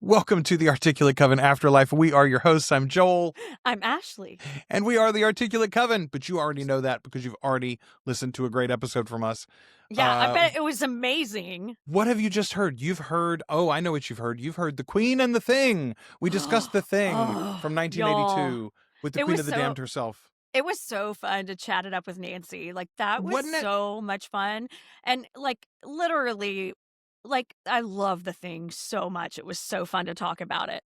Welcome to the Articulate Coven Afterlife. We are your hosts. I'm Joel. I'm Ashley. And we are the Articulate Coven, but you already know that because you've already listened to a great episode from us. Yeah, I bet it was amazing. What have you just heard? You've heard, I know what you've heard. You've heard The Queen and the Thing. We discussed The Thing from 1982 with the Queen of the Damned herself. It was so fun to chat it up with Nancy. Like, that was so much fun. And, literally, I love The Thing so much. It was so fun to talk about it.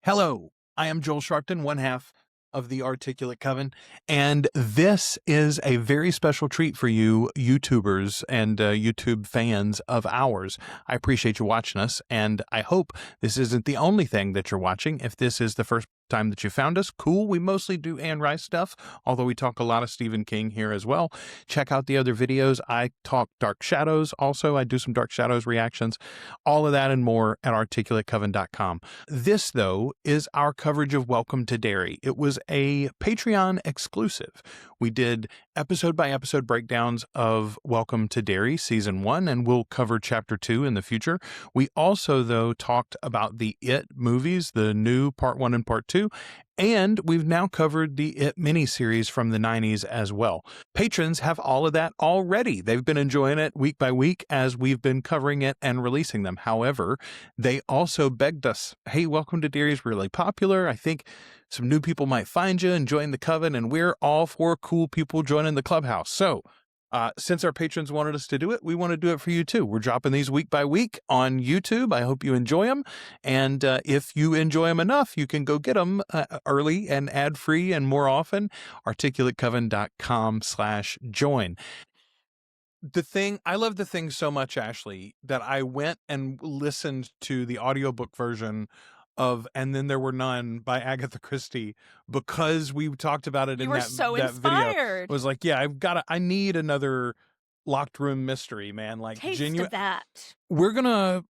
Hello, I am Joel Sharpton, one half of the Articulate Coven, and this is a very special treat for you YouTubers and YouTube fans of ours. I appreciate you watching us, and I hope this isn't the only thing that you're watching. If this is the first time that you found us, cool. We mostly do Anne Rice stuff, although we talk a lot of Stephen King here as well. Check out the other videos. I talk Dark Shadows also. I do some Dark Shadows reactions. All of that and more at articulatecoven.com. This, though, is our coverage of Welcome to Derry. It was a Patreon exclusive. We did episode by episode breakdowns of Welcome to Derry season 1, and we'll cover chapter 2 in the future. We also, though, talked about the It movies, the new part 1 and part 2, and we've now covered the It miniseries from the 90s as well. Patrons have all of that already. They've been enjoying it week by week as we've been covering it and releasing them. However, they also begged us, hey, Welcome to Derry is really popular. I think some new people might find you and join the Coven, and we're all for cool people joining the clubhouse. So since our patrons wanted us to do it, we want to do it for you too. We're dropping these week by week on YouTube. I hope you enjoy them. And if you enjoy them enough, you can go get them early and ad-free and more often. articulatecoven.com/join. The Thing, I love The Thing so much, Ashley, that I went and listened to the audiobook version of And Then There Were None by Agatha Christie because we talked about it in that video. It was like, yeah, I need another locked room mystery, man. Like, genuine that. We're gonna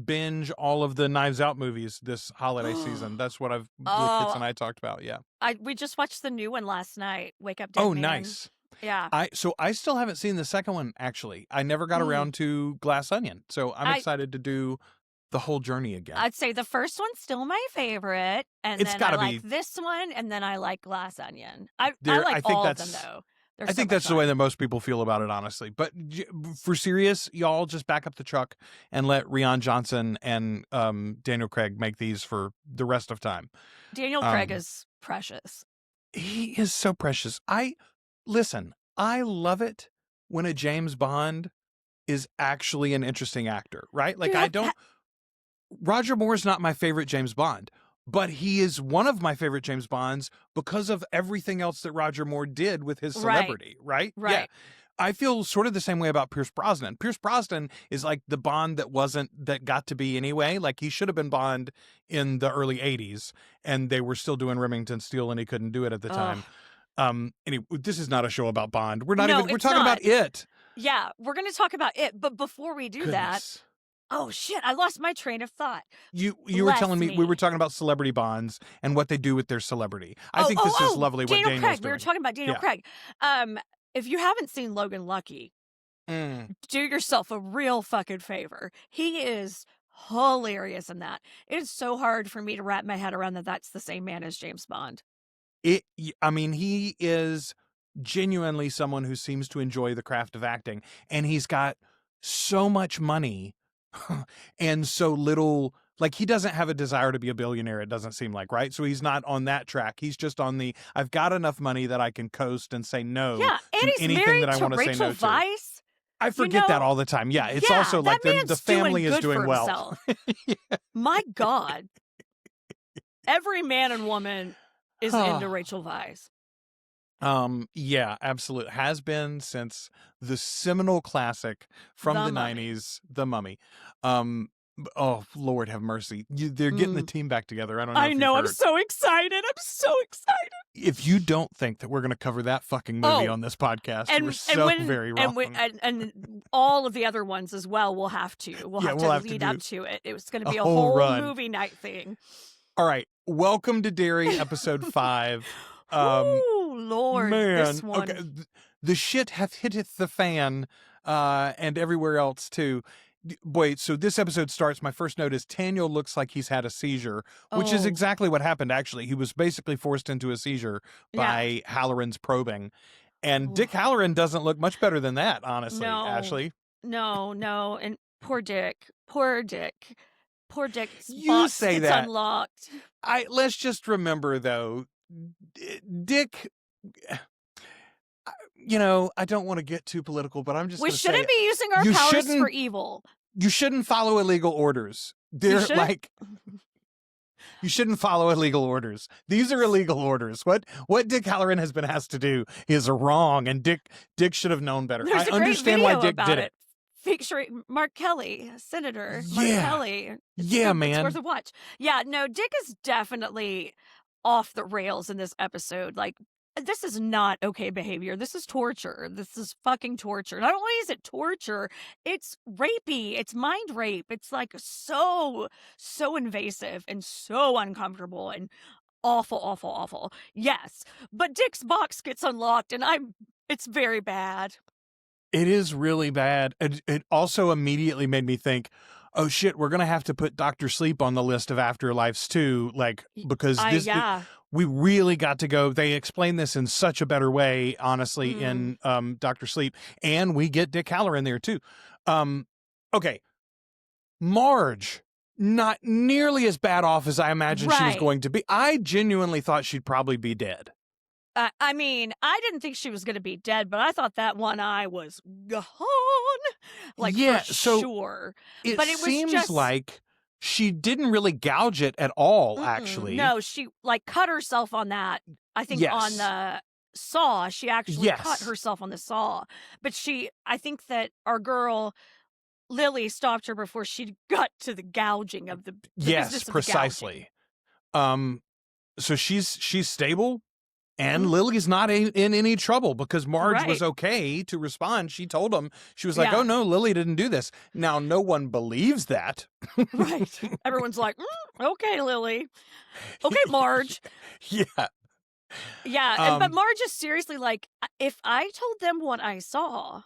binge all of the Knives Out movies this holiday season. That's what the kids and I talked about. Yeah. We just watched the new one last night. Wake Up Dead Man. Nice. Yeah. So I still haven't seen the second one, actually. I never got around to Glass Onion. So I'm excited to do the whole journey again. I'd say the first one's still my favorite, and then I like this one, and then I like Glass Onion. I like all of them, though. I think that's the way that most people feel about it, honestly. But for serious, y'all just back up the truck and let Rian Johnson and Daniel Craig make these for the rest of time. Daniel Craig is precious. He is so precious. Listen, I love it when a James Bond is actually an interesting actor, right? Like, Roger Moore's not my favorite James Bond, but he is one of my favorite James Bonds because of everything else that Roger Moore did with his celebrity, right? Yeah. I feel sort of the same way about Pierce Brosnan. Pierce Brosnan is like the Bond that got to be anyway. Like, he should have been Bond in the early 80s, and they were still doing Remington Steele, and he couldn't do it at the time. Anyway, this is not a show about Bond. We're talking about It. Yeah, we're going to talk about It, but before we do that, oh shit, I lost my train of thought. You were telling me we were talking about celebrity bonds and what they do with their celebrity. I think this is lovely what Daniel's Craig. doing. We were talking about Daniel Craig. If you haven't seen Logan Lucky, do yourself a real fucking favor. He is hilarious in that. It is so hard for me to wrap my head around that that's the same man as James Bond. He is genuinely someone who seems to enjoy the craft of acting, and he's got so much money and so little, like, he doesn't have a desire to be a billionaire, it doesn't seem like, right? So he's not on that track. He's just on the, I've got enough money that I can coast and say no to anything that I want to say no to. I forget that all the time. Yeah, it's also like the family is doing well. My God. Every man and woman is into Rachel Weisz. Yeah, absolutely. Has been since the seminal classic from the 90s, The Mummy. Oh, Lord have mercy. They're getting the team back together. I don't know. I know. I'm so excited. I'm so excited. If you don't think that we're going to cover that fucking movie on this podcast, you're very wrong. And all of the other ones as well, we'll have to. We'll have to lead up to it. It was going to be a whole movie night thing. All right. Welcome to Derry, episode 5. Oh, Lord. Man. This one. Okay. The shit hath hitteth the fan, and everywhere else too. boy, so this episode starts, my first note is Taniel looks like he's had a seizure, which is exactly what happened, actually. He was basically forced into a seizure by Halloran's probing. And Dick Halloran doesn't look much better than that, honestly, Ashley. No. And poor Dick. Poor Dick's You box say gets that. unlocked. Let's just remember, though, Dick... You know, I don't want to get too political, but I'm just We shouldn't be using our powers for evil. You shouldn't follow illegal orders. They're like... You shouldn't follow illegal orders. These are illegal orders. What Dick Halloran has been asked to do is wrong, and Dick should have known better. There's I understand why Dick did it. Featuring Mark Kelly, Senator Mark Kelly. Man. It's worth a watch. Yeah, no, Dick is definitely off the rails in this episode. Like, this is not okay behavior. This is torture. This is fucking torture. Not only is it torture, it's rapey. It's mind rape. It's like so invasive and so uncomfortable and awful. Yes, but Dick's box gets unlocked and it's very bad. It is really bad. It also immediately made me think, oh shit, we're going to have to put Dr. Sleep on the list of Afterlives too. Like, because we really got to go. They explain this in such a better way, honestly, in Dr. Sleep. And we get Dick Halloran there too. Okay. Marge, not nearly as bad off as I imagined she was going to be. I genuinely thought she'd probably be dead. I mean, I didn't think she was going to be dead, but I thought that one eye was gone. Like, for sure. But it seems just... like she didn't really gouge it at all, actually. No, she, like, cut herself on that. I think on the saw. She actually cut herself on the saw. But I think that our girl... Lily stopped her before she got to the gouging of the yes, precisely. So she's stable, and Lily's not in any trouble because Marge was okay to respond. She told him, she was like, "Oh no, Lily didn't do this." Now no one believes that. Right? Everyone's like, "Okay, Lily. Okay, Marge." Yeah. But Marge is seriously like, if I told them what I saw,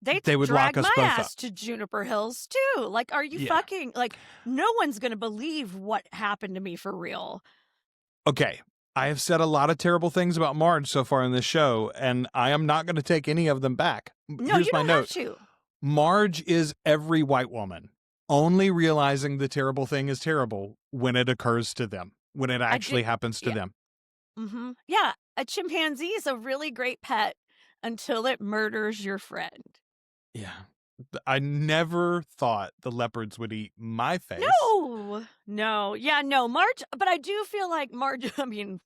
they would drag lock us my both ass up to Juniper Hills too. Like, are you fucking like? No one's gonna believe what happened to me for real. Okay, I have said a lot of terrible things about Marge so far in this show, and I am not going to take any of them back. No, here's you my don't note. have to. Marge is every white woman, only realizing the terrible thing is terrible when it occurs to them, when it actually happens to them. Mm-hmm. Yeah, a chimpanzee is a really great pet until it murders your friend. Yeah. I never thought the leopards would eat my face. No. Yeah, no, Marge, but I do feel like Marge, I mean,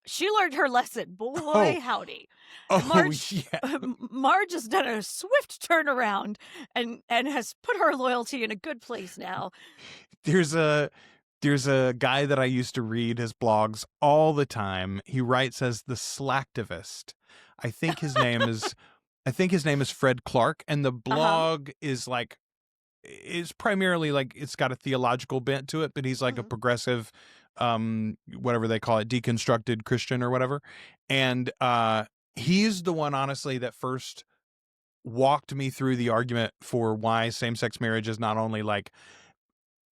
she learned her lesson. Boy, howdy. Marge has done a swift turnaround and has put her loyalty in a good place now. There's a guy that I used to read his blogs all the time. He writes as the Slacktivist. I think his name is Fred Clark, and the blog is primarily like, it's got a theological bent to it, but he's like a progressive, whatever they call it, deconstructed Christian or whatever. And he's the one, honestly, that first walked me through the argument for why same-sex marriage is not only like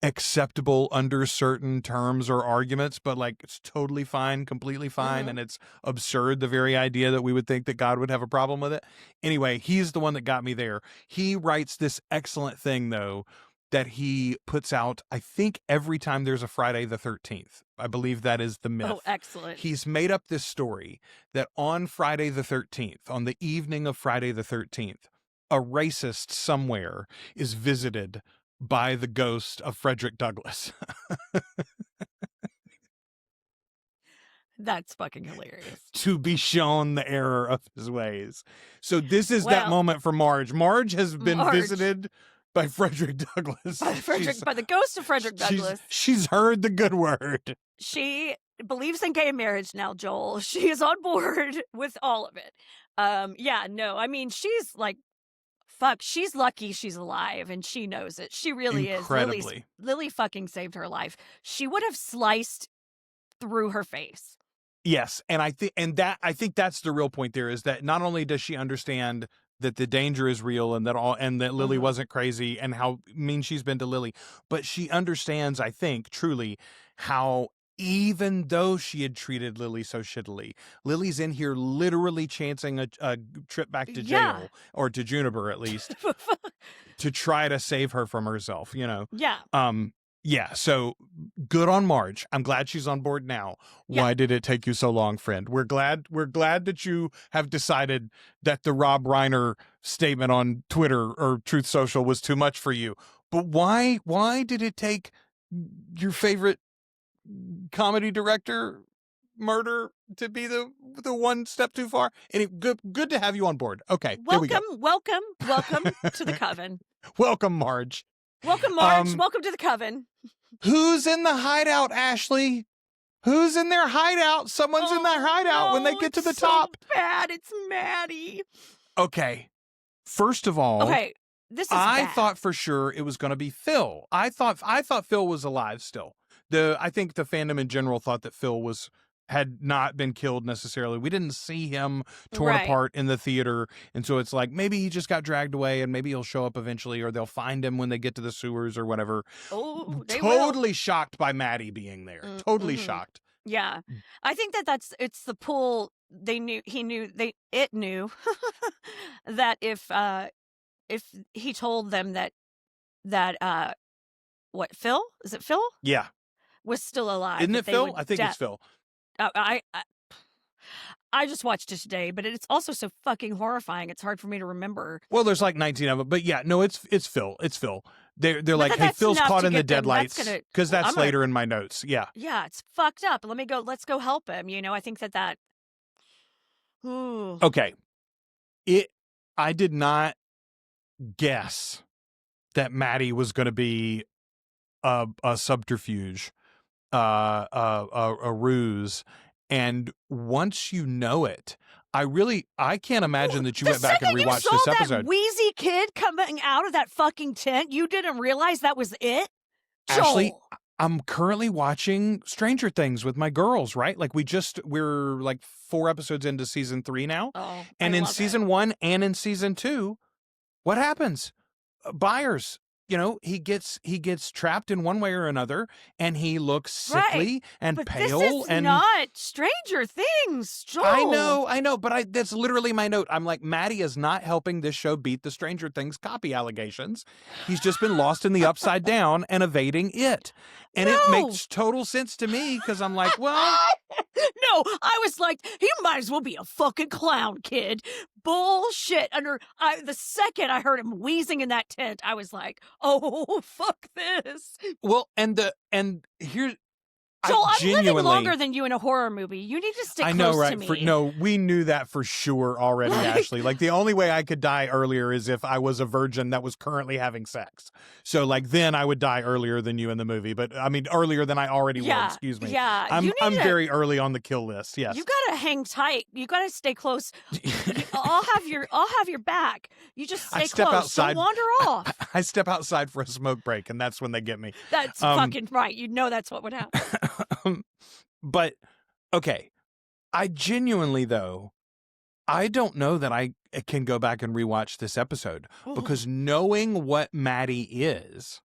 acceptable under certain terms or arguments, but like it's totally fine, completely fine, and it's absurd, the very idea that we would think that God would have a problem with it. Anyway, he's the one that got me there. He writes this excellent thing, though, that he puts out, I think, every time there's a Friday the 13th. I believe that is the myth. Oh, excellent. He's made up this story that on Friday the 13th, on the evening of Friday the 13th, a racist somewhere is visited by the ghost of Frederick Douglass. That's fucking hilarious. To be shown the error of his ways. So this is that moment for Marge. Marge has been visited by Frederick Douglass. By the ghost of Frederick Douglass. She's heard the good word. She believes in gay marriage now, Joel. She is on board with all of it. I mean, she's like, fuck, she's lucky she's alive, and she knows it. She really is. Lily fucking saved her life. She would have sliced through her face. Yes, and I think that's the real point there, is that not only does she understand that the danger is real and that Lily Mhm. wasn't crazy and how mean she's been to Lily. But she understands, I think, truly how even though she had treated Lily so shittily, Lily's in here literally chancing a trip back to Yeah. jail, or to Juniper at least, to try to save her from herself, you know? Yeah. Yeah, so good on Marge. I'm glad she's on board now. Yeah. Why did it take you so long, friend? We're glad that you have decided that the Rob Reiner statement on Twitter or Truth Social was too much for you. But why did it take your favorite comedy director murder to be the one step too far? And good to have you on board. Okay, there we go. Welcome to the Coven. Welcome, Marge. Welcome, Marge. Welcome to the Coven. Who's in the hideout, Ashley? Who's in their hideout? Someone's in their hideout when they get to the top. Bad. It's Maddie. Okay. First of all, this is I bad. thought for sure it was going to be Phil. I thought Phil was alive still. I think the fandom in general thought that Phil had not been killed necessarily. We didn't see him torn apart in the theater. And so it's like, maybe he just got dragged away and maybe he'll show up eventually, or they'll find him when they get to the sewers or whatever. Oh, they totally should by Maddie being there. Totally shocked. Yeah. I think it's the pull. It knew that if he told them that what, Phil? Is it Phil? Yeah. Was still alive. Isn't it Phil? I think it's Phil. I just watched it today, but it's also so fucking horrifying. It's hard for me to remember. Well, there's like 19 of them, but yeah, no, it's Phil. It's Phil. They're like, hey, Phil's caught in the deadlights, because that's later in my notes. Yeah. Yeah, it's fucked up. Let's go help him. You know, I think that. Ooh. Okay. I did not guess that Maddie was going to be a subterfuge, a ruse. And once you know it, I can't imagine that you went back and rewatched this episode. That wheezy kid coming out of that fucking tent, you didn't realize that was it? Joel. Ashley, I'm currently watching Stranger Things with my girls, right? Like we're like 4 episodes into season 3 now. Oh, and in season 1 and in season 2, what happens? Byers, you know, he gets trapped in one way or another, and he looks sickly and pale. This is not Stranger Things, Joel. I know, but that's literally my note. I'm like, Maddie is not helping this show beat the Stranger Things copy allegations. He's just been lost in the upside down and evading it. And it makes total sense to me, because I'm like, well... No, I was like, he might as well be a fucking clown, kid. Bullshit. The second I heard him wheezing in that tent, I was like, oh, fuck this. Well, and here's... Joel, I'm living longer than you in a horror movie. You need to stick close to me. No, we knew that for sure already, Ashley. Like, the only way I could die earlier is if I was a virgin that was currently having sex. So, like, then I would die earlier than you in the movie. But, I mean, earlier than I already would, excuse me. Yeah. I'm very early on the kill list, yes. You gotta hang tight. You gotta stay close. I'll have your back. You just stay close. Outside. Don't wander off. I step outside for a smoke break, and that's when they get me. That's fucking right. You know that's what would happen. But, okay, I genuinely, though, I don't know that I can go back and rewatch this episode, because knowing what Maddie is,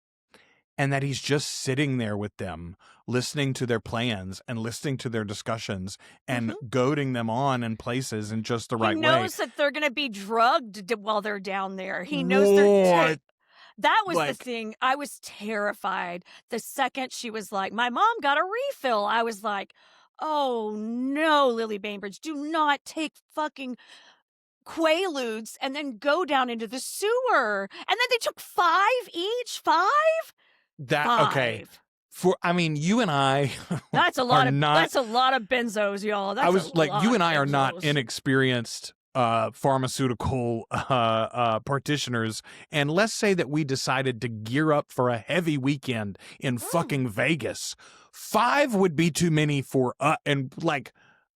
and that he's just sitting there with them, listening to their plans and listening to their discussions and goading them on in places in just the right way. He knows that they're going to be drugged while they're down there. He knows they're... That was the thing. I was terrified. The second she was like, my mom got a refill, I was like, oh no, Lily Bainbridge, do not take fucking Quaaludes and then go down into the sewer. And then they took 5 each? 5? Okay. You and I that's a lot of benzos, y'all. That's you and I are not inexperienced pharmaceutical practitioners, and let's say that we decided to gear up for a heavy weekend in fucking Vegas. 5 would be too many for and like,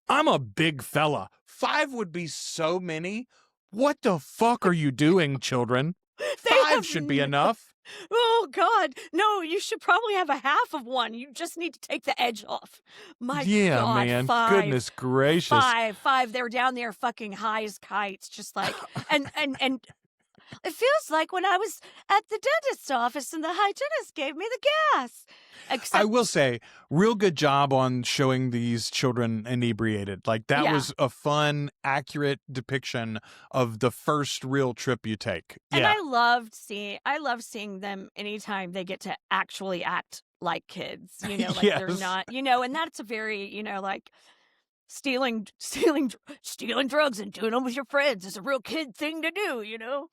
I'm a big fella. 5 would be so many. What the fuck are you doing, children? 5 should be enough. Oh, God. No, you should probably have a half of one. You just need to take the edge off. My Yeah, God, man. 5. Goodness gracious. 5. They're down there fucking high as kites, just like, and it feels like when I was at the dentist's office and the hygienist gave me the gas. I will say, real good job on showing these children inebriated. Like, that was a fun, accurate depiction of the first real trip you take. And Yeah. I love seeing them anytime they get to actually act like kids, you know, like they're not, you know, and that's a very, you know, like stealing drugs and doing them with your friends is a real kid thing to do, you know?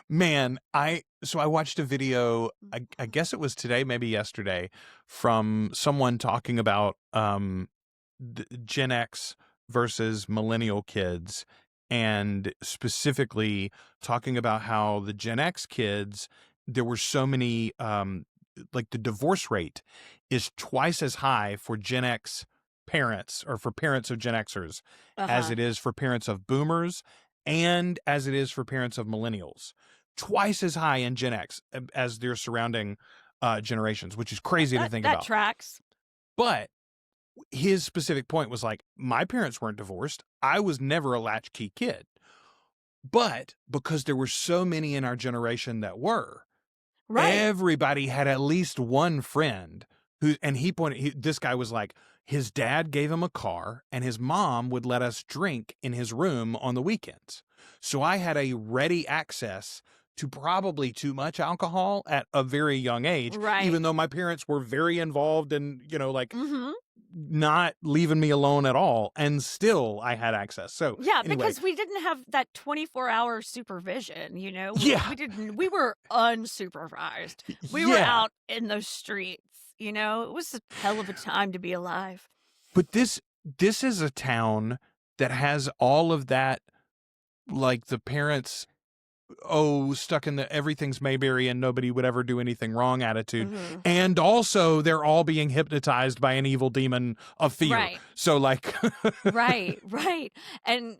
Man, I watched a video, I guess it was today, maybe yesterday, from someone talking about Gen X versus millennial kids, and specifically talking about how the Gen X kids, there were so many, like the divorce rate is twice as high for Gen X parents, or for parents of Gen Xers, as it is for parents of boomers, and as it is for parents of millennials. Twice as high in Gen X as their surrounding generations, which is crazy to think about. That tracks. But his specific point was like, my parents weren't divorced. I was never a latchkey kid. But because there were so many in our generation that were, everybody had at least one friend who, and this guy was like, his dad gave him a car and his mom would let us drink in his room on the weekends. So I had a ready access to probably too much alcohol at a very young age, even though my parents were very involved and, you know, like not leaving me alone at all. And still I had access. So anyway. Because we didn't have that 24-hour supervision, you know? We were unsupervised. We were out in the streets, you know? It was a hell of a time to be alive. But this is a town that has all of that, like the parents, stuck in the everything's Mayberry and nobody would ever do anything wrong attitude. And also they're all being hypnotized by an evil demon of fear. So like Right. And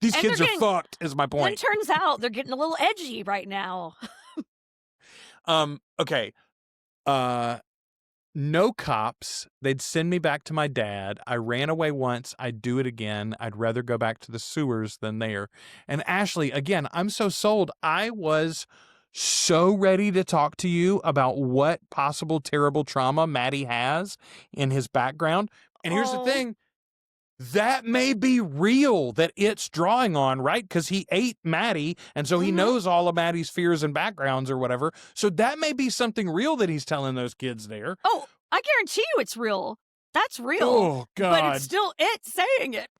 these kids are fucked is my point. And turns out they're getting a little edgy right now. Okay. No cops. They'd send me back to my dad. I ran away once. I'd do it again. I'd rather go back to the sewers than there. And Ashley, again, I'm so sold. I was so ready to talk to you about what possible terrible trauma Maddie has in his background. And here's the thing. That may be real that it's drawing on, right? Because he ate Maddie, and so he knows all of Maddie's fears and backgrounds or whatever. So that may be something real that he's telling those kids there. Oh, I guarantee you it's real. That's real. Oh, God. But it's still it saying it.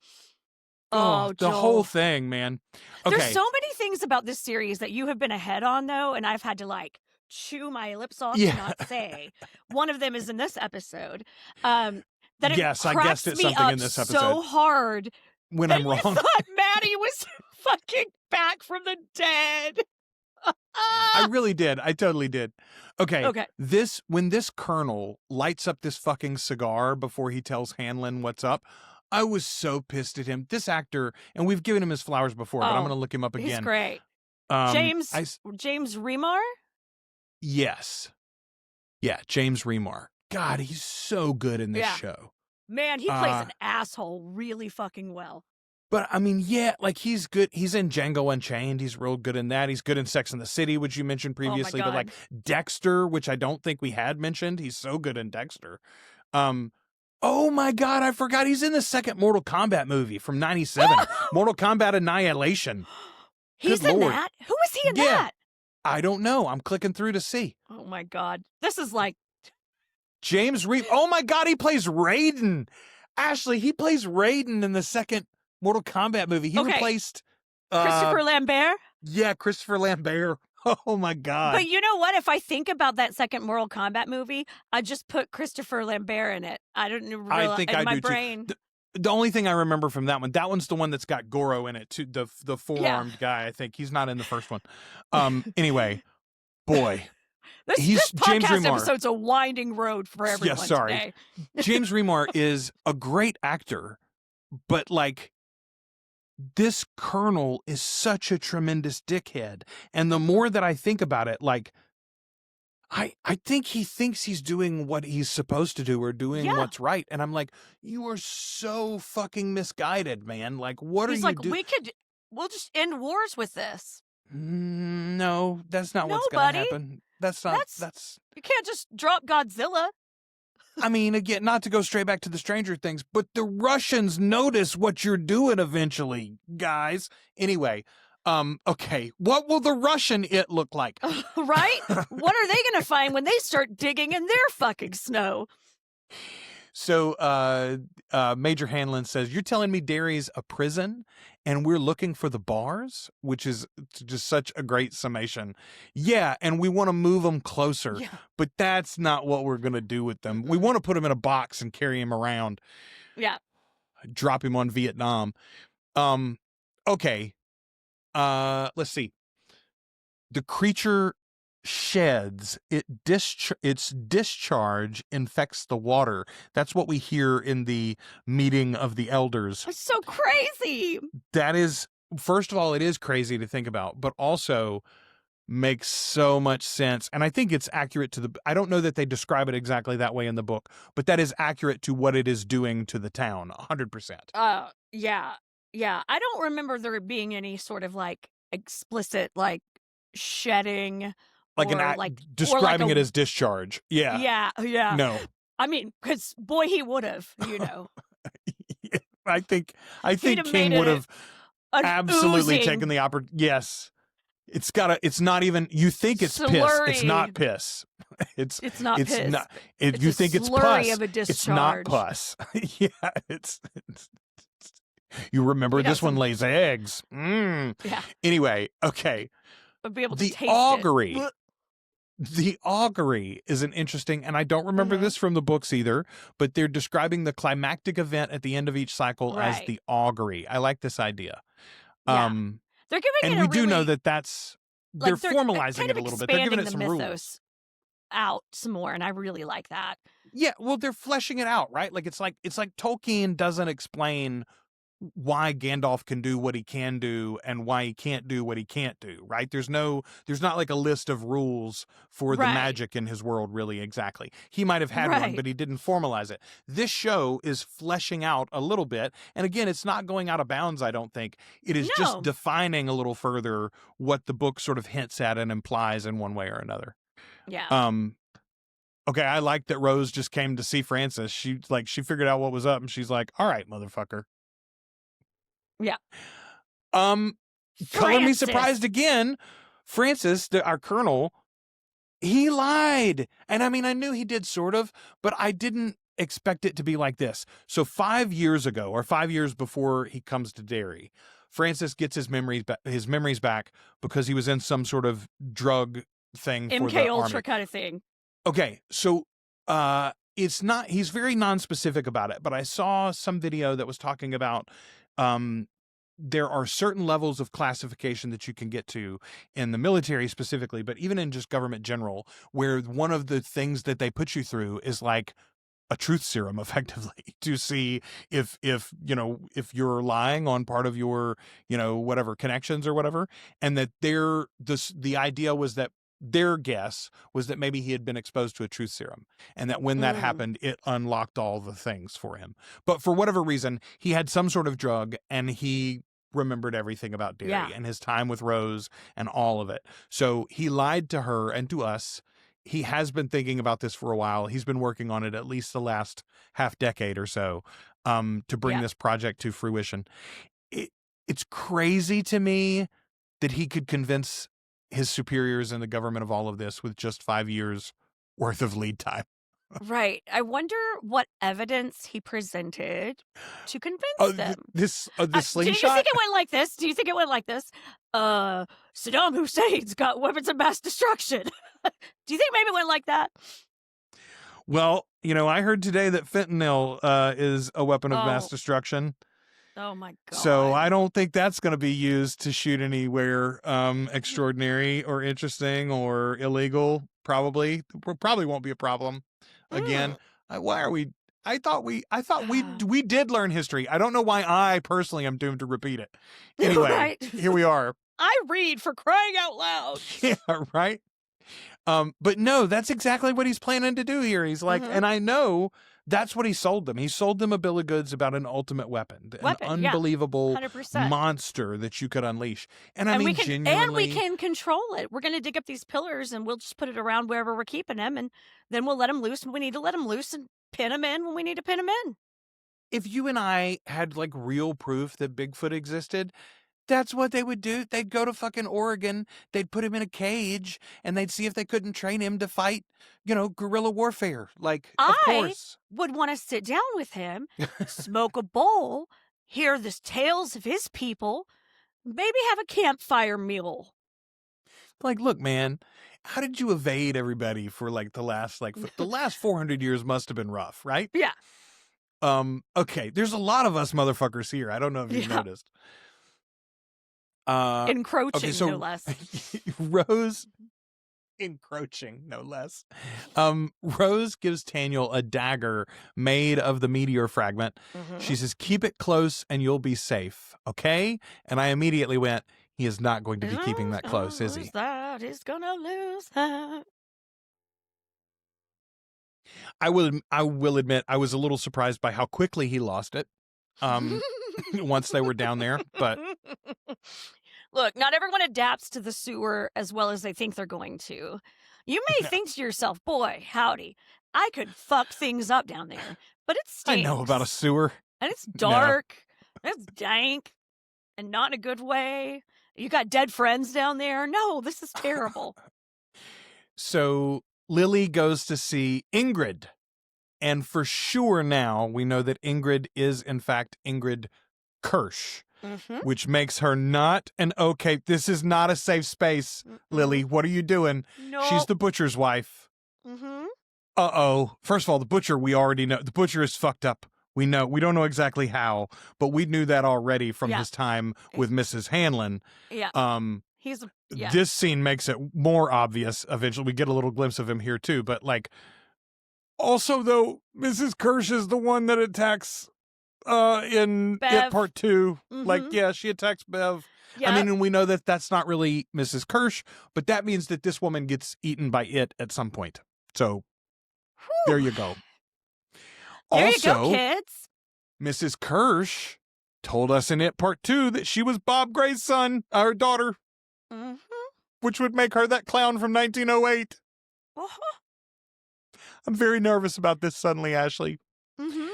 Oh, the whole thing, man. Okay. There's so many things about this series that you have been ahead on, though, and I've had to, like, chew my lips off to not say. One of them is in this episode. That yes, I guessed it's something in this episode. So hard when I'm wrong. You thought Maddie was fucking back from the dead. I really did. I totally did. Okay. When this colonel lights up this fucking cigar before he tells Hanlon what's up, I was so pissed at him. This actor, and we've given him his flowers before, but I'm going to look him up again. He's great. James Remar? Yes. Yeah, James Remar. God, he's so good in this show. Man, he plays an asshole really fucking well. But, I mean, like, he's good. He's in Django Unchained. He's real good in that. He's good in Sex and the City, which you mentioned previously. But, like, Dexter, which I don't think we had mentioned. He's so good in Dexter. Oh, my God, I forgot. He's in the second Mortal Kombat movie from 97. Mortal Kombat Annihilation. He's in that? Who is he in that? I don't know. I'm clicking through to see. Oh, my God. This is like... James Reeve. Oh, my God, he plays Raiden. Ashley, he plays Raiden in the second Mortal Kombat movie. He replaced... Christopher Lambert? Yeah, Christopher Lambert. Oh, my God. But you know what? If I think about that second Mortal Kombat movie, I just put Christopher Lambert in it. I didn't realize I think in I my do brain. Too. The only thing I remember from that one's the one that's got Goro in it, too. The four-armed guy, I think. He's not in the first one. Anyway, boy... This podcast episode's a winding road for everyone today. James Remar is a great actor, but, like, this colonel is such a tremendous dickhead. And the more that I think about it, like, I think he thinks he's doing what he's supposed to do or doing what's right. And I'm like, you are so fucking misguided, man. Like, what are you doing? We'll just end wars with this. No, that's not what's going to happen. That's You can't just drop Godzilla. I mean, again, not to go straight back to the Stranger Things, but the Russians notice what you're doing eventually, guys. Anyway, okay, what will the Russian It look like? Right? What are they going to find when they start digging in their fucking snow? So, Major Hanlon says, you're telling me Derry's a prison and we're looking for the bars, which is just such a great summation. Yeah, and we want to move them closer, but that's not what we're going to do with them. We want to put them in a box and carry him around. Yeah. Drop him on Vietnam. Okay. Let's see. The creature sheds, its discharge infects the water. That's what we hear in the meeting of the elders. It's so crazy. That is, first of all, it is crazy to think about, but also makes so much sense. And I think it's accurate to I don't know that they describe it exactly that way in the book, but that is accurate to what it is doing to the town, 100%. Yeah. Yeah. I don't remember there being any sort of like explicit like shedding. Describing it as discharge. Yeah. Yeah. No. I mean, because boy, he would have, I think King would have absolutely taken the opportunity. Yes. It's not even, you think it's slurry. Piss. It's not piss. It's not piss. Not, you think it's pus. Of a discharge. It's not pus. Yeah. You remember this one lays eggs. Yeah. Anyway. Okay. But be able to taste augury. it. The augury is an interesting, and I don't remember this from the books either, but they're describing the climactic event at the end of each cycle as the augury. I like this idea. Yeah. They're giving and it we a do really, know that that's, they're formalizing it a little bit. They're giving it some rules. Out some more, and I really like that. Yeah, well, they're fleshing it out, right? Like it's like Tolkien doesn't explain why Gandalf can do what he can do and why he can't do what he can't do, right? There's not like a list of rules for the magic in his world, really, exactly. He might have had one, but he didn't formalize it. This show is fleshing out a little bit, and again, it's not going out of bounds, I don't think. It is just defining a little further what the book sort of hints at and implies in one way or another. Yeah. Okay, I like that Rose just came to see Francis. She figured out what was up, and she's like, all right, motherfucker. Yeah. Color me surprised again. Francis, our colonel, he lied. And I mean, I knew he did sort of, but I didn't expect it to be like this. So 5 years ago, or 5 years before he comes to Derry, Francis gets his memories back because he was in some sort of drug thing for the MK Ultra army. kind of thing. Okay, so it's not, he's very non-specific about it, but I saw some video that was talking about there are certain levels of classification that you can get to in the military specifically, but even in just government general, where one of the things that they put you through is like a truth serum, effectively, to see if you're lying on part of your, whatever connections or whatever. And that the idea was that their guess was that maybe he had been exposed to a truth serum, and that when that happened, it unlocked all the things for him. But for whatever reason, he had some sort of drug, and he remembered everything about Derry and his time with Rose and all of it. So he lied to her and to us. He has been thinking about this for a while. He's been working on it at least the last half decade or so to bring this project to fruition. It's crazy to me that he could convince his superiors in the government of all of this with just 5 years worth of lead time. Right. I wonder what evidence he presented to convince them. This slingshot? Do you think it went like this? Saddam Hussein's got weapons of mass destruction. Do you think maybe it went like that? Well, I heard today that fentanyl is a weapon of mass destruction. Oh my God. So I don't think that's going to be used to shoot anywhere extraordinary or interesting or illegal. Probably won't be a problem. Again, why are we? I thought we did learn history. I don't know why I personally am doomed to repeat it. Anyway, Here we are. I read, for crying out loud. Yeah, right. But no, that's exactly what he's planning to do here. He's like, and I know that's what he sold them. He sold them a bill of goods about an ultimate weapon, an unbelievable 100%. monster that you could unleash. And I mean, we can, genuinely, and we can control it. We're going to dig up these pillars, and we'll just put it around wherever we're keeping them, and then we'll let them loose when we need to let them loose, and pin them in when we need to pin them in. If you and I had like real proof that Bigfoot existed, that's what they would do. They'd go to fucking Oregon. They'd put him in a cage and they'd see if they couldn't train him to fight, guerrilla warfare. Like, of course. I would want to sit down with him, smoke a bowl, hear the tales of his people, maybe have a campfire meal. Like, look, man, how did you evade everybody for like the last 400 years must have been rough, right? Yeah. Okay, there's a lot of us motherfuckers here. I don't know if you've noticed. Encroaching, no less. Rose, encroaching, no less. Rose gives Taniel a dagger made of the meteor fragment. She says, keep it close and you'll be safe, okay? And I immediately went, he is not going to be keeping that close, is he? He's gonna lose that. I will admit I was a little surprised by how quickly he lost it. Once they were down there, but look, not everyone adapts to the sewer as well as they think they're going to. You may think to yourself, boy, howdy, I could fuck things up down there, but it stinks. I know about a sewer. And it's dark, and it's dank, and not in a good way. You got dead friends down there. No, this is terrible. So Lily goes to see Ingrid. And for sure now, we know that Ingrid is, in fact, Ingrid Kirsch, which makes her not an okay. This is not a safe space, Lily. What are you doing? No. She's the butcher's wife. Uh-oh. First of all, the butcher, we already know. The butcher is fucked up. We know. We don't know exactly how, but we knew that already from his time with Mrs. Hanlon. Yeah. This scene makes it more obvious eventually. We get a little glimpse of him here, too, but like... Also, though, Mrs. Kirsch is the one that attacks in It Part 2. Like, she attacks Bev. Yep. I mean, and we know that that's not really Mrs. Kirsch, but that means that this woman gets eaten by it at some point. So, there you go. There also, you go, kids. Mrs. Kirsch told us in It Part 2 that she was Bob Gray's son, our daughter, which would make her that clown from 1908. I'm very nervous about this suddenly, Ashley. Yep.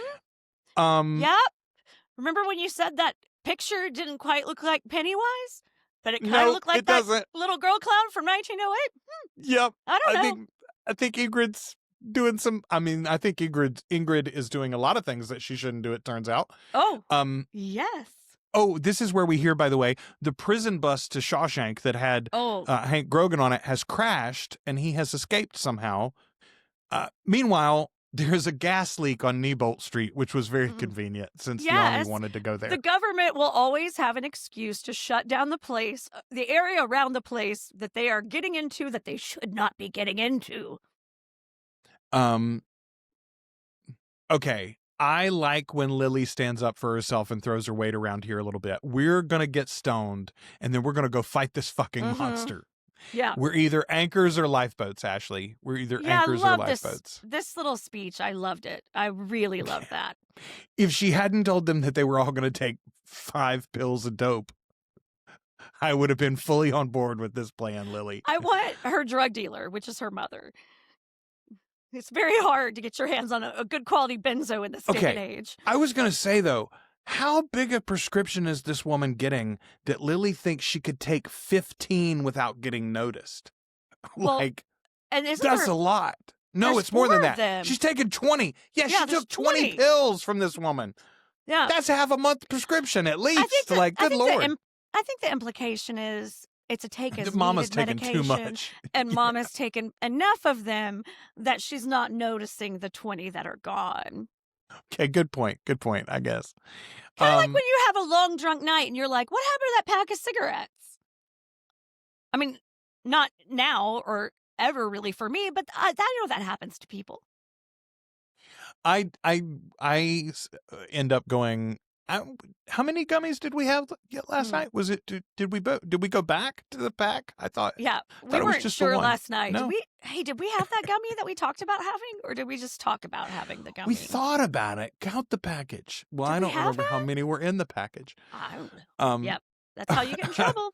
Remember when you said that picture didn't quite look like Pennywise? But it kind of looked like that little girl clown from 1908? Yep. I don't know. I think Ingrid's doing some... I mean, I think Ingrid is doing a lot of things that she shouldn't do, it turns out. Oh, yes. Oh, this is where we hear, by the way, the prison bus to Shawshank that had Hank Grogan on it has crashed, and he has escaped somehow. Meanwhile, there's a gas leak on Neibolt Street, which was very convenient since Yanni wanted to go there. The government will always have an excuse to shut down the place, the area around the place that they are getting into that they should not be getting into. Okay. I like when Lily stands up for herself and throws her weight around here a little bit. We're going to get stoned, and then we're going to go fight this fucking monster. Yeah. We're either anchors or lifeboats, Ashley. We're either anchors or lifeboats. This little speech, I loved it. I really loved that. If she hadn't told them that they were all going to take 5 pills of dope, I would have been fully on board with this plan, Lily. I want her drug dealer, which is her mother. It's very hard to get your hands on a good quality benzo in this day and age. I was going to say, though, how big a prescription is this woman getting that Lily thinks she could take 15 without getting noticed? Well, and that's a lot. No, it's more than that. She's taken 20. Yeah, she took 20 pills from this woman. Yeah. That's half a month prescription at least. Good Lord. I think the implication is it's a take as Mama's needed taken medication. too much. And Mama's taken enough of them that she's not noticing the 20 that are gone. Okay, good point. Good point, I guess. Kind of like when you have a long drunk night and you're like, what happened to that pack of cigarettes? I mean, not now or ever really for me, but I know that happens to people. I end up going, How many gummies did we have last night? Was it? Did we go back to the pack? I thought. Yeah, we weren't sure last night. No? Did we have that gummy that we talked about having, or did we just talk about having the gummy? We thought about it. Count the package. Well, I don't remember how many were in the package. I don't know. Yep, that's how you get in trouble.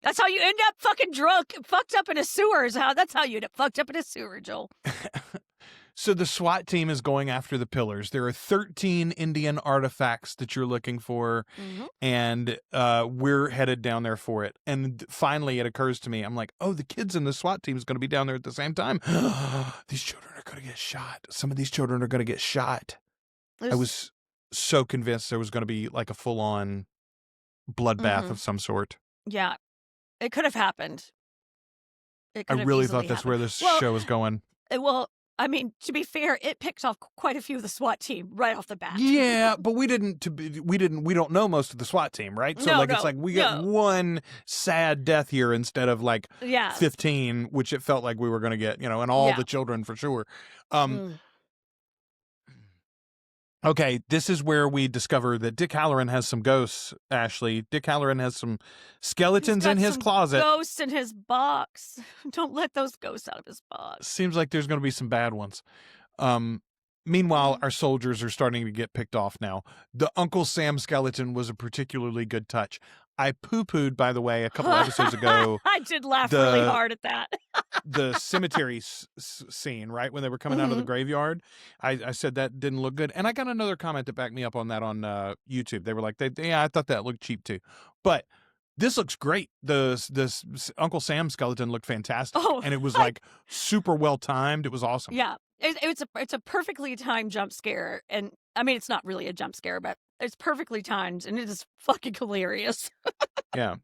That's how you end up fucking drunk, fucked up in a sewer. That's how you end up fucked up in a sewer, Joel. So the SWAT team is going after the pillars. There are 13 Indian artifacts that you're looking for, and we're headed down there for it. And finally, it occurs to me, I'm like, oh, the kids in the SWAT team is going to be down there at the same time. These children are going to get shot. Some of these children are going to get shot. I was so convinced there was going to be like a full-on bloodbath of some sort. Yeah, it could have happened. I really thought that's where this show was going. Well, I mean, to be fair, it picked off quite a few of the SWAT team right off the bat. Yeah, but we don't know most of the SWAT team, right? So it's like we got one sad death here instead of like 15, which it felt like we were going to get, and all the children for sure. Okay, this is where we discover that Dick Halloran has some ghosts, Ashley. Dick Halloran has some skeletons in his closet. Ghosts in his box. Don't let those ghosts out of his box. Seems like there's going to be some bad ones. Meanwhile, our soldiers are starting to get picked off now. The Uncle Sam skeleton was a particularly good touch. I poo-pooed, by the way, a couple episodes ago. I did laugh really hard at that. The cemetery scene, right? When they were coming out of the graveyard. I said that didn't look good. And I got another comment to back me up on that on YouTube. They were like, I thought that looked cheap too. But this looks great. This Uncle Sam skeleton looked fantastic. And it was like super well timed. It was awesome. Yeah. It's a perfectly timed jump scare. And I mean, it's not really a jump scare, but it's perfectly timed, and it is fucking hilarious. Yeah.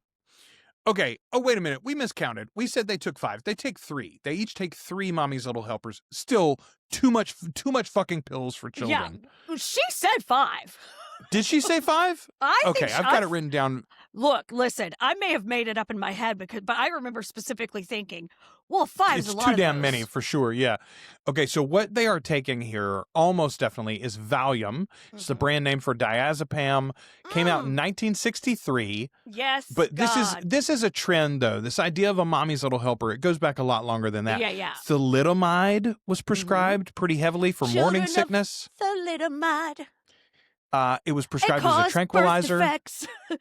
Okay. Oh, wait a minute. We miscounted. We said they took 5. They take 3. They each take 3 Mommy's Little Helpers. Still too much fucking pills for children. Yeah. She said 5. Did she say 5? I've got it written down. Look, listen, I may have made it up in my head but I remember specifically thinking, well, 5 is a lot. It's too damn many for sure. Yeah. Okay. So what they are taking here almost definitely is Valium. It's the brand name for diazepam. Came out in 1963. Yes. But this is a trend though. This idea of a Mommy's Little Helper, it goes back a lot longer than that. Yeah. Thalidomide was prescribed pretty heavily for morning sickness. Thalidomide. It was prescribed as a tranquilizer,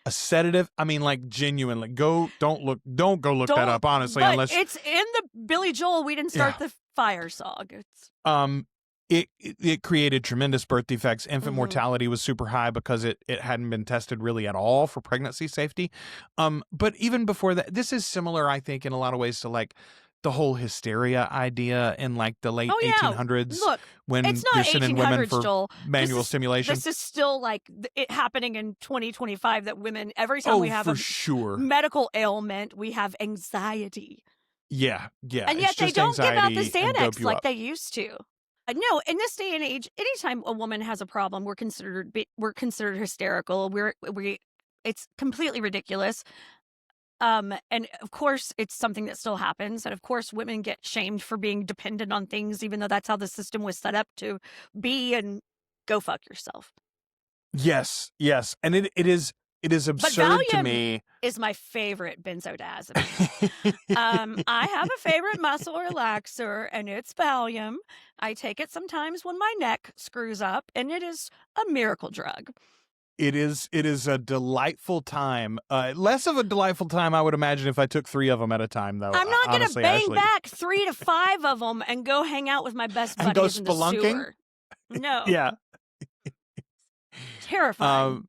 a sedative. I mean, like genuinely, don't go look that up, honestly, unless it's in the Billy Joel "We Didn't Start the Fire" song. It created tremendous birth defects. Infant mortality was super high because it hadn't been tested really at all for pregnancy safety. But even before that, this is similar, I think, in a lot of ways to like the whole hysteria idea in like the late 1800s. Look, when it's not they're sending women for Joel. manual stimulation. This is still like it happening in 2025 that women, every time we have medical ailment, we have anxiety. Yeah. And yet they don't give out the Xanax like they used to. No, in this day and age, anytime a woman has a problem, we're considered hysterical. It's completely ridiculous. And of course, it's something that still happens. And of course, women get shamed for being dependent on things, even though that's how the system was set up to be. And go fuck yourself. Yes. And it is absurd to me. Is my favorite benzodiazepine. I have a favorite muscle relaxer, and it's Valium. I take it sometimes when my neck screws up, and it is a miracle drug. It is a delightful time. Less of a delightful time, I would imagine, if I took 3 of them at a time, though. I'm not going to bang Ashley. back 3 to 5 of them and go hang out with my best buddies in the sewer. No. Yeah. Terrifying.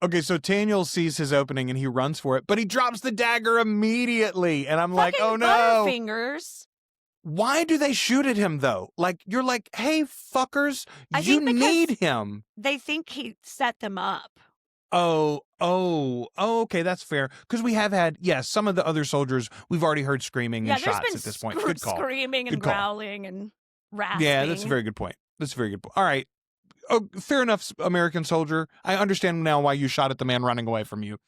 Okay, so Daniel sees his opening and he runs for it, but he drops the dagger immediately, and I'm like, oh no! Butterfingers. Why do they shoot at him though? Like you're like, hey fuckers, you need him. They think he set them up. Oh, okay, that's fair. Because we have had, some of the other soldiers, we've already heard screaming and shots at this point. Good call. Screaming and growling and rasping. Yeah, that's a very good point. All right. Oh, fair enough, American soldier. I understand now why you shot at the man running away from you.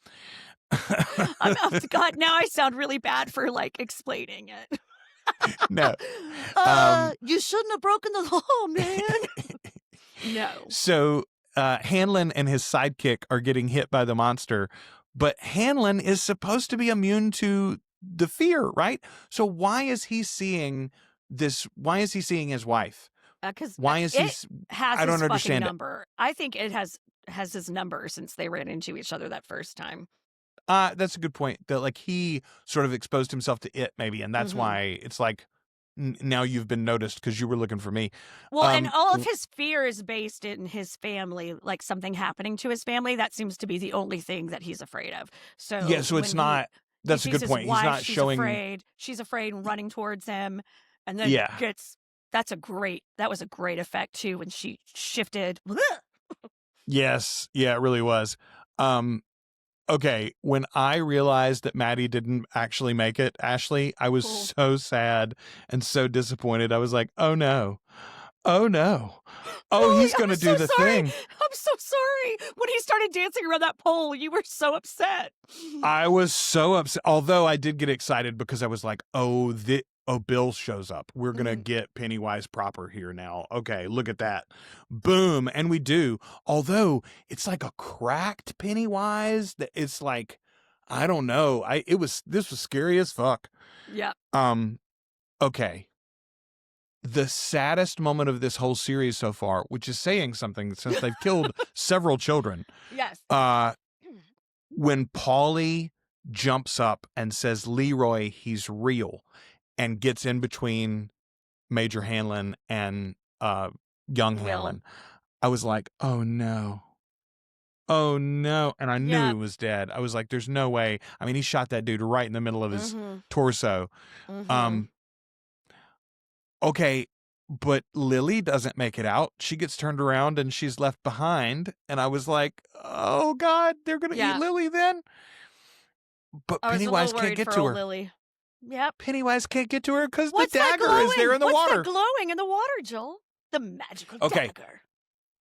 God, now I sound really bad for like explaining it. No. You shouldn't have broken the law, man. No. So Hanlon and his sidekick are getting hit by the monster, but Hanlon is supposed to be immune to the fear, right? So why is he seeing this? Why is he seeing his wife? Because Why is he? has I don't his understand fucking number. I think it has his number since they ran into each other that first time. That's a good point. That like he sort of exposed himself to it, maybe, and that's why it's like now you've been noticed because you were looking for me. Well, and all of his fear is based in his family, like something happening to his family. That seems to be the only thing that he's afraid of. So yeah, so it's not. That's a good point. Wife, he's not she's showing. Afraid. She's afraid and running towards him, and then gets. That was a great effect too when she shifted. Yes, yeah, it really was. Okay, when I realized that Maddie didn't actually make it, Ashley, I was so sad and so disappointed. I was like, oh no. Oh no. Oh, he's going to do the thing. I'm so sorry. When he started dancing around that pole, you were so upset. I was so upset. Although I did get excited because I was like, oh, Bill shows up. We're going to get Pennywise proper here now. Okay, look at that. Boom. And we do. Although it's like a cracked Pennywise. It's like, I don't know. This was scary as fuck. Yeah. Okay. The saddest moment of this whole series so far, which is saying something since they've killed several children. Yes. When Paulie jumps up and says, Leroy, he's real, and gets in between Major Hanlon and young Hanlon, I was like, oh no. Oh no. And I knew he was dead. I was like, there's no way. I mean, he shot that dude right in the middle of his torso. Okay, but Lily doesn't make it out. She gets turned around and she's left behind. And I was like, oh God, they're going to eat Lily then? But Pennywise can't get to her. Lily. Yep. Pennywise can't get to her because the dagger is there in the water. What's that glowing in the water, Joel? The magical dagger.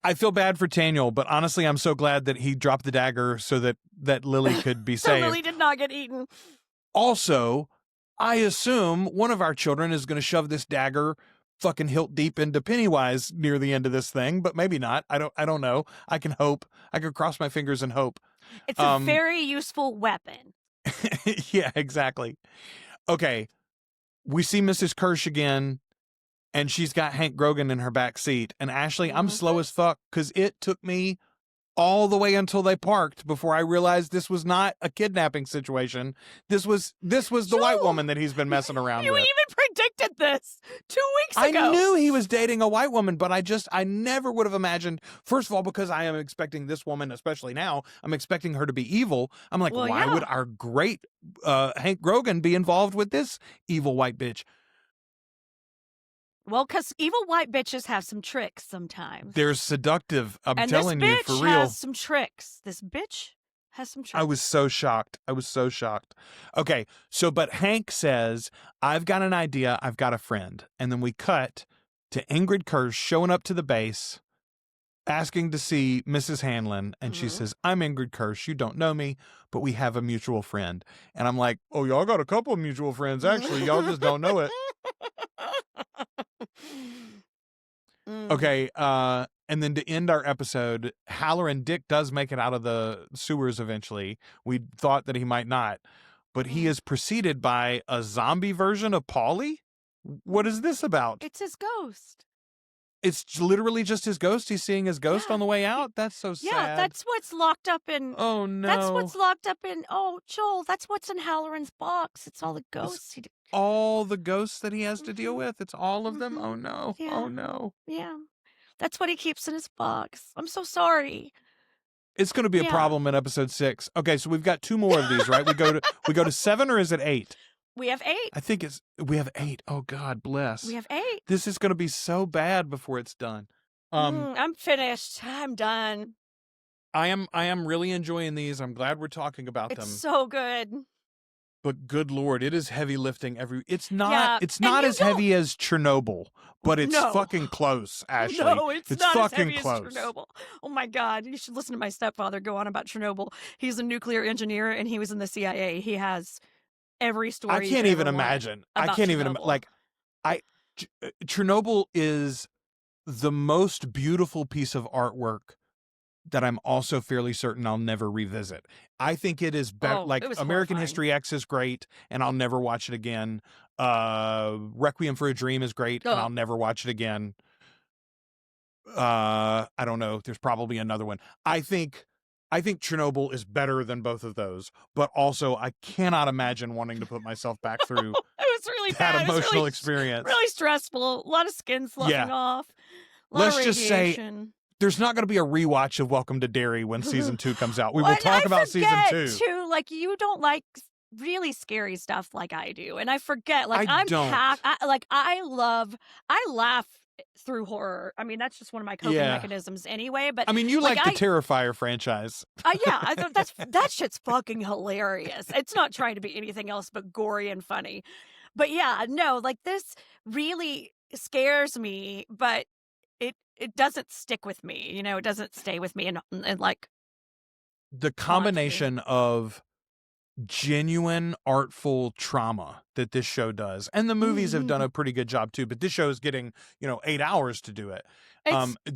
I feel bad for Daniel, but honestly, I'm so glad that he dropped the dagger so that Lily could be saved. Lily did not get eaten. Also, I assume one of our children is going to shove this dagger fucking hilt deep into Pennywise near the end of this thing, but maybe not. I don't know. I can hope. I could cross my fingers and hope. It's a very useful weapon. Yeah, exactly. Okay. We see Mrs. Kirsch again, and she's got Hank Grogan in her back seat. And Ashley, I'm slow as fuck because it took me all the way until they parked before I realized this was not a kidnapping situation. This was the white woman that he's been messing around with. You even predicted this 2 weeks ago. I knew he was dating a white woman, but I never would have imagined, first of all, because I am expecting this woman, especially now, I'm expecting her to be evil. I'm like, why would our great Hank Grogan be involved with this evil white bitch? Well, because evil white bitches have some tricks sometimes. They're seductive. I'm telling you, for real. This bitch has some tricks. This bitch has some tricks. I was so shocked. Okay, but Hank says, I've got an idea. I've got a friend. And then we cut to Ingrid Kirsch showing up to the base, asking to see Mrs. Hanlon. And she says, I'm Ingrid Kirsch. You don't know me, but we have a mutual friend. And I'm like, oh, y'all got a couple of mutual friends, actually. Y'all just don't know it. Okay, and then to end our episode, Halloran Dick does make it out of the sewers eventually. We thought that he might not, but he is preceded by a zombie version of Paulie? What is this about? It's his ghost. It's literally just his ghost? He's seeing his ghost on the way out? That's so sad. Yeah, that's what's locked up in... Oh, no. That's what's locked up in... Oh, Joel, that's what's in Halloran's box. It's all the ghosts. All the ghosts that he has to deal with? It's all of them? Oh, no. Yeah. Oh, no. Yeah. That's what he keeps in his box. I'm so sorry. It's going to be a problem in episode 6. Okay, so we've got 2 more of these, right? We go to 7, or is it 8? We have 8. I think we have 8. Oh, God bless. We have 8. This is going to be so bad before it's done. I'm finished. I'm done. I am really enjoying these. I'm glad we're talking about them. It's so good. But good Lord, it is heavy lifting. It's not as heavy as Chernobyl, but it's fucking close, Ashley. No, it's not fucking as heavy close. as Chernobyl. Oh my God, you should listen to my stepfather go on about Chernobyl. He's a nuclear engineer and he was in the CIA. He has every story. I can't even imagine. Chernobyl is the most beautiful piece of artwork that I'm also fairly certain I'll never revisit. I think it is better. Oh, Like it was American horrifying. History X is great, and I'll never watch it again. Requiem for a Dream is great, and Ugh. I'll never watch it again. I don't know. There's probably another one. I think Chernobyl is better than both of those, but also I cannot imagine wanting to put myself back through It was really that bad. It was emotional really, experience. really stressful. A lot of skin sloughing off. A lot Let's of just say radiation. there's not going to be a rewatch of Welcome to Derry when season 2 comes out. We will Well, talk I about season forget, 2. too, like, you don't like really scary stuff like I do, and I forget. Like, I I'm don't. packed. I laugh through horror. I mean, that's just one of my coping mechanisms anyway. But I mean, you like the Terrifier franchise. Yeah, I thought that shit's fucking hilarious. It's not trying to be anything else but gory and funny. But yeah, no, like this really scares me, but it doesn't stick with me. You know, it doesn't stay with me and like the combination of genuine artful trauma that this show does, and the movies have done a pretty good job too, but this show is getting 8 hours to do it.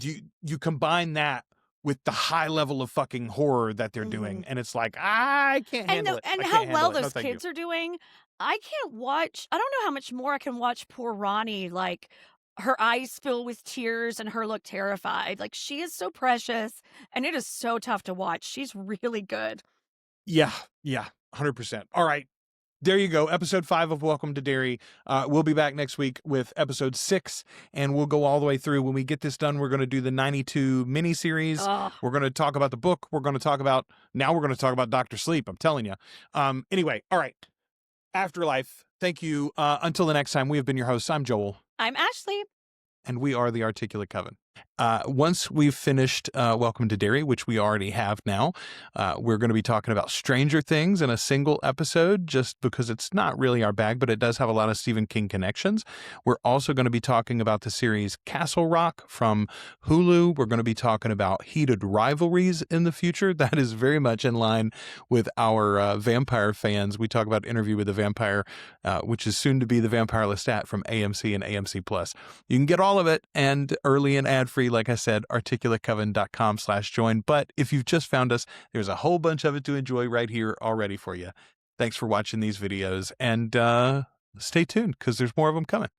You combine that with the high level of fucking horror that they're doing, and it's like, I can't handle it. And how well those kids are doing. I can't watch. I don't know how much more I can watch poor Ronnie, like her eyes fill with tears and her look terrified. Like, she is so precious, and it is so tough to watch. She's really good. Yeah, 100%. All right. There you go. Episode 5 of Welcome to Derry. We'll be back next week with episode 6, and we'll go all the way through. When we get this done, we're going to do the 92 miniseries. We're going to talk about the book. We're going to talk about Dr. Sleep. I'm telling you. Anyway, all right. Afterlife. Thank you. Until the next time, we have been your hosts. I'm Joel. I'm Ashley. And we are the Articulate Coven. Once we've finished Welcome to Derry, which we already have now, we're going to be talking about Stranger Things in a single episode, just because it's not really our bag, but it does have a lot of Stephen King connections. We're also going to be talking about the series Castle Rock from Hulu. We're going to be talking about heated rivalries in the future. That is very much in line with our vampire fans. We talk about Interview with the Vampire, which is soon to be the Vampire Lestat from AMC and AMC Plus. You can get all of it, and early and ad-free, like I said, articulatecoven.com/join. But if you've just found us, there's a whole bunch of it to enjoy right here already for you. Thanks for watching these videos, and stay tuned because there's more of them coming.